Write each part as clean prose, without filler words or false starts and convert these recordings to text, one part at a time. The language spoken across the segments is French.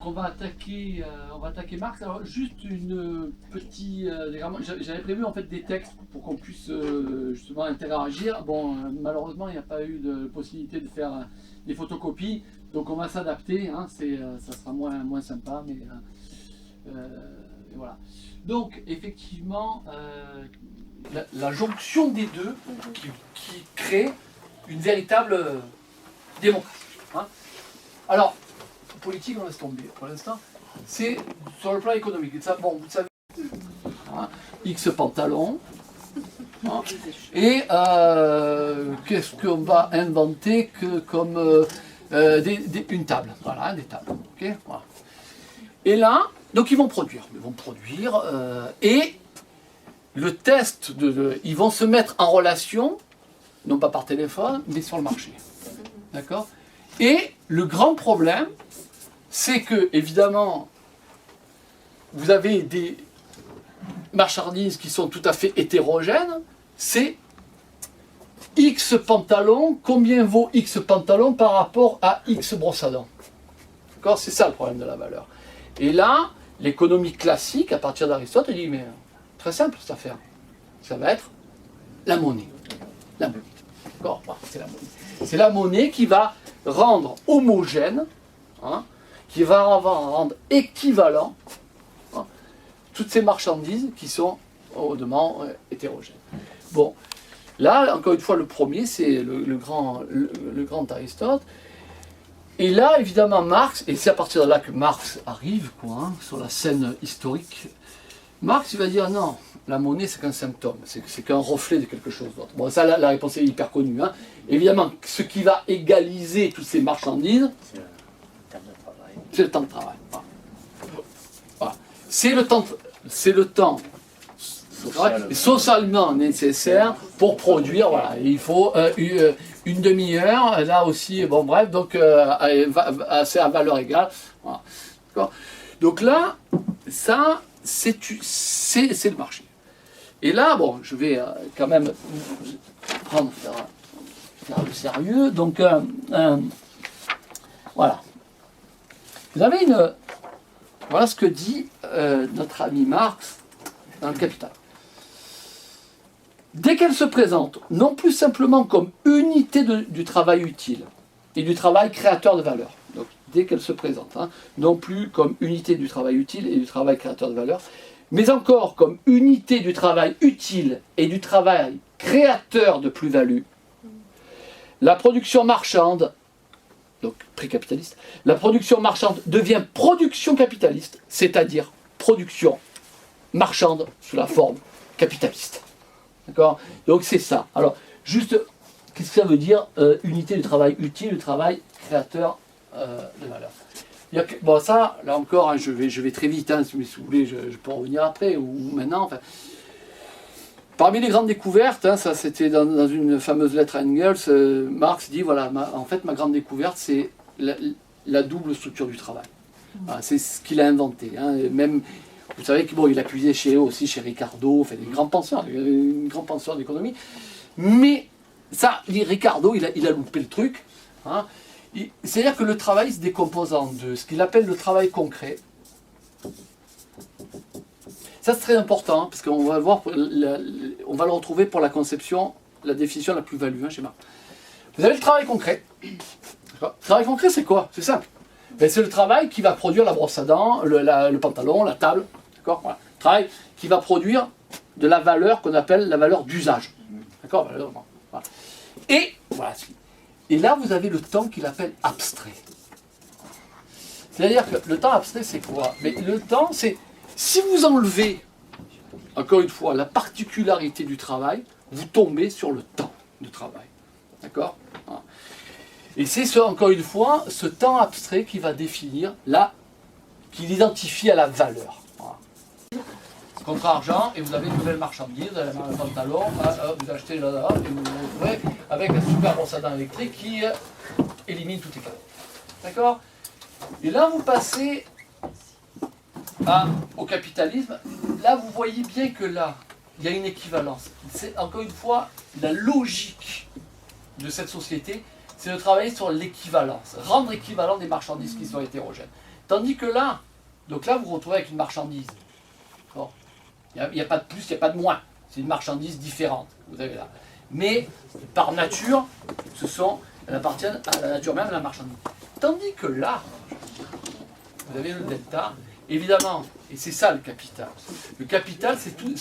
on va attaquer Marx. Alors juste une petite, j'avais prévu en fait des textes pour qu'on puisse justement interagir. Bon, malheureusement il n'y a pas eu de possibilité de faire des photocopies, donc on va s'adapter. Hein, ça sera moins sympa, mais voilà. Donc effectivement, la jonction des deux qui crée une véritable démocratie. Hein. Alors, politique, on laisse tomber pour l'instant. C'est sur le plan économique. Ça, bon, vous savez, hein, X pantalons. Hein, et qu'est-ce qu'on va inventer comme une table. Voilà, des tables. Okay, voilà. Et là, donc ils vont produire. Et le test, ils vont se mettre en relation, non pas par téléphone, mais sur le marché. D'accord ? Et le grand problème, c'est que, évidemment, vous avez des marchandises qui sont tout à fait hétérogènes. C'est X pantalon, combien vaut X pantalon par rapport à X brosse à dents. D'accord ? C'est ça le problème de la valeur. Et là, l'économie classique, à partir d'Aristote, dit, mais très simple cette affaire. Ça va être la monnaie. La monnaie. D'accord ? Voilà, c'est la monnaie. C'est la monnaie qui va rendre homogène, hein, qui va rendre équivalent, hein, toutes ces marchandises qui sont hautement hétérogènes. Bon, là, encore une fois, le premier, c'est le grand Aristote. Et là, évidemment, Marx, et c'est à partir de là que Marx arrive, hein, sur la scène historique, Marx, il va dire non, la monnaie, c'est qu'un symptôme, c'est qu'un reflet de quelque chose d'autre. Bon, ça, la réponse est hyper connue. Hein. Évidemment, ce qui va égaliser toutes ces marchandises, c'est le temps de travail. Voilà. C'est le temps socialement nécessaire pour produire. Voilà. Il faut une demi-heure, là aussi, bon bref, donc c'est à valeur égale. Voilà. Donc là, ça, c'est le marché. Et là, bon, je vais quand même faire le sérieux. Donc, voilà. Vous avez voilà ce que dit notre ami Marx dans le Capital. Dès qu'elle se présente, non plus simplement comme unité du travail utile et du travail créateur de valeur, donc dès qu'elle se présente, hein, non plus comme unité du travail utile et du travail créateur de valeur, mais encore comme unité du travail utile et du travail créateur de plus-value, la production marchande, donc pré-capitaliste, la production marchande devient production capitaliste, c'est-à-dire production marchande sous la forme capitaliste. D'accord ? Donc c'est ça. Alors, juste, qu'est-ce que ça veut dire unité du travail utile, du travail créateur de valeur ? Bon, ça, là encore, hein, je vais très vite, hein, si vous voulez, je peux en revenir après ou maintenant. Enfin. Parmi les grandes découvertes, hein, ça c'était dans une fameuse lettre à Engels, Marx dit voilà, en fait, ma grande découverte, c'est la double structure du travail. Voilà, c'est ce qu'il a inventé. Hein, même, vous savez qu'il a puisé chez Ricardo, enfin, des grands penseurs d'économie. Mais ça, Ricardo, il a loupé le truc. Hein. C'est-à-dire que le travail se décompose en deux. Ce qu'il appelle le travail concret. Ça, c'est très important, hein, parce qu'on va voir, on va le retrouver pour la conception, la définition de la plus-value, hein, chez Marx. Vous avez le travail concret. Le travail concret, c'est quoi? C'est simple. Ben, c'est le travail qui va produire la brosse à dents, le pantalon, la table. D'accord? Voilà. Le travail qui va produire de la valeur qu'on appelle la valeur d'usage. D'accord? Voilà. Et voilà. Et là, vous avez le temps qu'il appelle abstrait. C'est-à-dire que le temps abstrait, c'est quoi? Mais le temps, c'est... Si vous enlevez, encore une fois, la particularité du travail, vous tombez sur le temps de travail. D'accord? Et c'est, encore une fois, ce temps abstrait qui va définir, qui l'identifie à la valeur. Voilà. Contre argent, et vous avez une nouvelle marchandise, vous avez un pantalon, vous achetez là, et vous vous retrouvez avec un super brosse à dents électrique qui élimine toutes les cadeaux. D'accord? Et là, vous passez au capitalisme. Là, vous voyez bien que là, il y a une équivalence. C'est encore une fois la logique de cette société, c'est de travailler sur l'équivalence, rendre équivalent des marchandises qui sont hétérogènes. Tandis que là, donc là, vous vous retrouvez avec une marchandise. Il n'y a pas de plus, il n'y a pas de moins. C'est une marchandise différente. Vous avez là. Mais par nature, elles appartiennent à la nature même, la marchandise. Tandis que là, vous avez le delta, évidemment, et c'est ça le capital. Le capital, c'est tout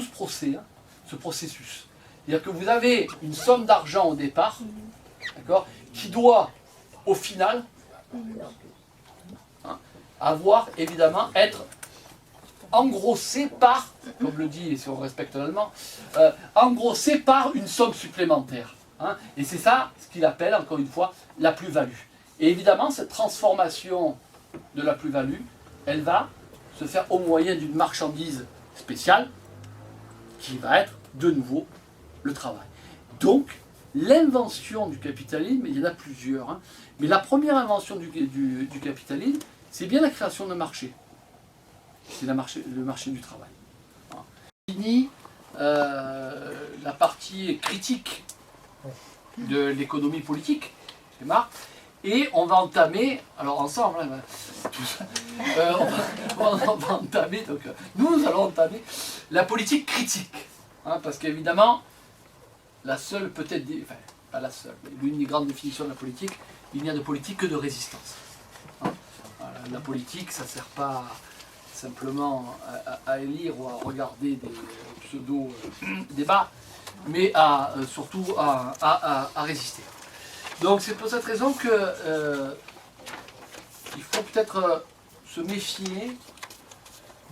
ce procès, hein, ce processus. C'est-à-dire que vous avez une somme d'argent au départ, d'accord, qui doit, au final, avoir, évidemment, être engrossé par, comme le dit, si on respecte l'allemand, engrossé par une somme supplémentaire. Hein, et c'est ça ce qu'il appelle, encore une fois, la plus-value. Et évidemment, cette transformation de la plus-value, elle va se faire au moyen d'une marchandise spéciale, qui va être, de nouveau, le travail. Donc, l'invention du capitalisme, il y en a plusieurs, hein, mais la première invention du capitalisme, c'est bien la création d'un marché. C'est le marché du travail. Voilà. Fini la partie critique de l'économie politique, c'est Marx, et on va entamer, alors ensemble, on va entamer, donc nous allons entamer la politique critique, hein, parce qu'évidemment, la seule peut-être, enfin pas la seule, mais l'une des grandes définitions de la politique, il n'y a de politique que de résistance. Hein. Voilà, la politique, ça ne sert pas simplement à élire ou à regarder des pseudo-débats, mais surtout à résister. Donc c'est pour cette raison que il faut peut-être se méfier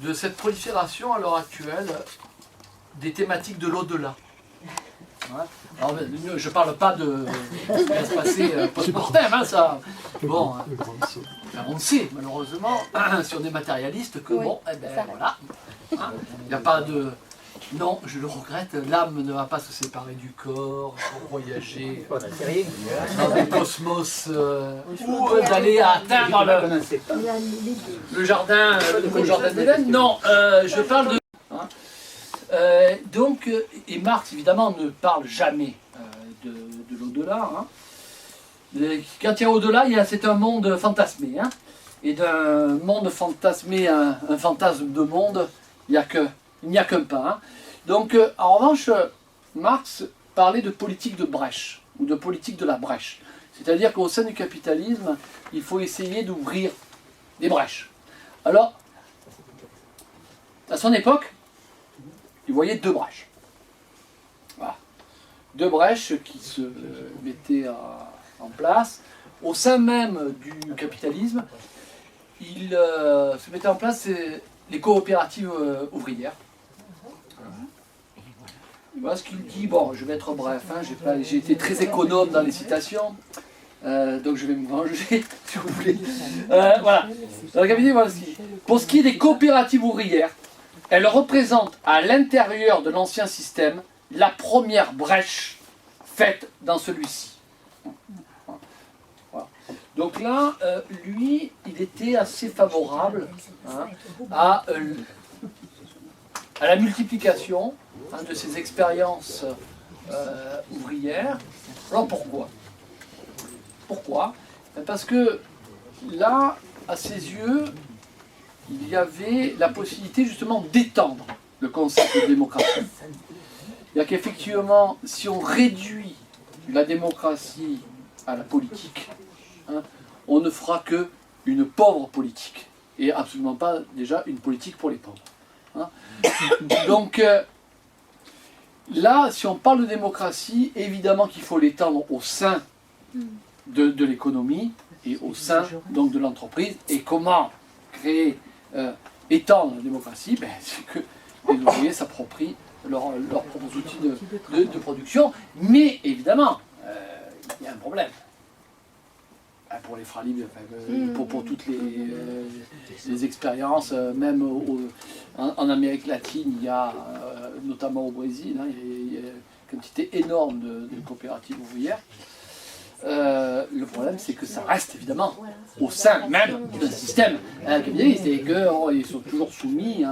de cette prolifération à l'heure actuelle des thématiques de l'au-delà. Ouais. Alors, je ne parle pas de ce qui va se passer post-mortem, hein, ça. Bon, on sait malheureusement sur des matérialistes que bon, eh ben voilà, hein, il n'y a pas de. Non, je le regrette, l'âme ne va pas se séparer du corps pour voyager dans le cosmos ou d'aller atteindre le jardin d'Éden. Non, je parle de. Hein, donc, et Marx évidemment ne parle jamais de l'au-delà. Hein. Quand il y a au-delà, c'est un monde fantasmé. Hein. Et d'un monde fantasmé, un fantasme de monde, il n'y a qu'un pas. Hein. Donc, en revanche, Marx parlait de politique de brèche, ou de politique de la brèche. C'est-à-dire qu'au sein du capitalisme, il faut essayer d'ouvrir des brèches. Alors, à son époque, il voyait deux brèches. Voilà. Deux brèches qui se mettaient en place. Au sein même du capitalisme, il se mettait en place les coopératives ouvrières. Voilà ce qu'il dit. Bon, je vais être bref, hein, j'ai été très économe dans les citations, donc je vais me venger, si vous voulez. Voilà. Dans le capitalisme, voilà ce qu'il dit. Pour ce qui est des coopératives ouvrières, elles représentent à l'intérieur de l'ancien système la première brèche faite dans celui-ci. Voilà. Donc là, lui, il était assez favorable, hein, à la multiplication, hein, de ces expériences ouvrières. Alors pourquoi ? Pourquoi ? Parce que là, à ses yeux, il y avait la possibilité justement d'étendre le concept de démocratie. C'est-à-dire qu'effectivement, si on réduit la démocratie à la politique, hein, on ne fera que une pauvre politique, et absolument pas déjà une politique pour les pauvres. Hein. Donc là, si on parle de démocratie, évidemment qu'il faut l'étendre au sein de l'économie et au sein donc de l'entreprise. Et comment créer, étendre la démocratie, ben, c'est que les ouvriers s'approprient leurs propres outils de production. Mais évidemment, il y a un problème. Pour les frères libres, pour toutes les expériences, même en Amérique latine, il y a, notamment au Brésil, hein, il y a une quantité énorme de coopératives ouvrières. Le problème, c'est que ça reste évidemment au sein même d'un système capitaliste et qu'ils sont toujours soumis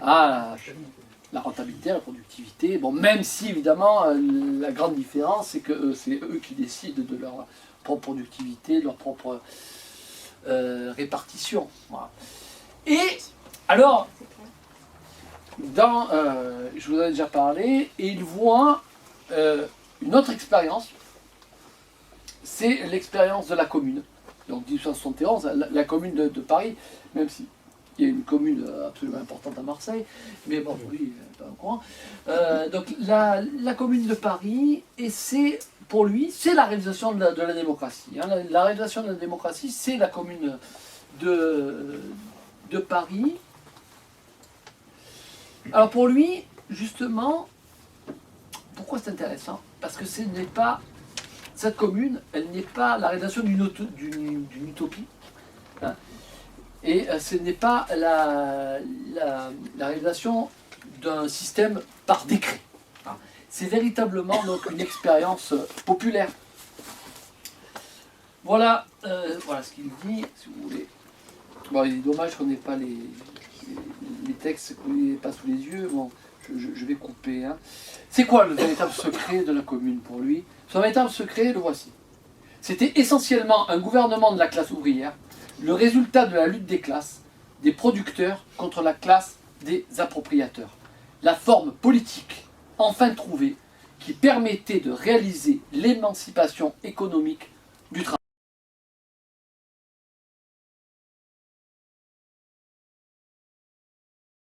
à la rentabilité, à la productivité. Bon, même si évidemment la grande différence, c'est que c'est eux qui décident de leur propre productivité, de leur propre répartition. Voilà. Et alors, je vous en ai déjà parlé, et il voit une autre expérience, c'est l'expérience de la commune. Donc 1871, la commune de Paris, même si il y a une commune absolument importante à Marseille, mais bon, lui, pas au courant. Donc la commune de Paris, et c'est, pour lui, c'est la réalisation de la démocratie. Hein. La réalisation de la démocratie, c'est la commune de Paris. Alors pour lui, justement, pourquoi c'est intéressant? Parce que ce n'est pas, cette commune, elle n'est pas la réalisation d'une utopie. Hein. Et ce n'est pas la réalisation d'un système par décret. C'est véritablement donc une expérience populaire. Voilà, voilà ce qu'il dit, si vous voulez. Bon, il est dommage qu'on n'ait pas les textes, qu'on n'ait pas sous les yeux. Bon, je vais couper. Hein. C'est quoi le véritable secret de la commune pour lui? Son véritable secret, le voici. C'était essentiellement un gouvernement de la classe ouvrière, le résultat de la lutte des classes, des producteurs contre la classe des appropriateurs. La forme politique, enfin trouvée, qui permettait de réaliser l'émancipation économique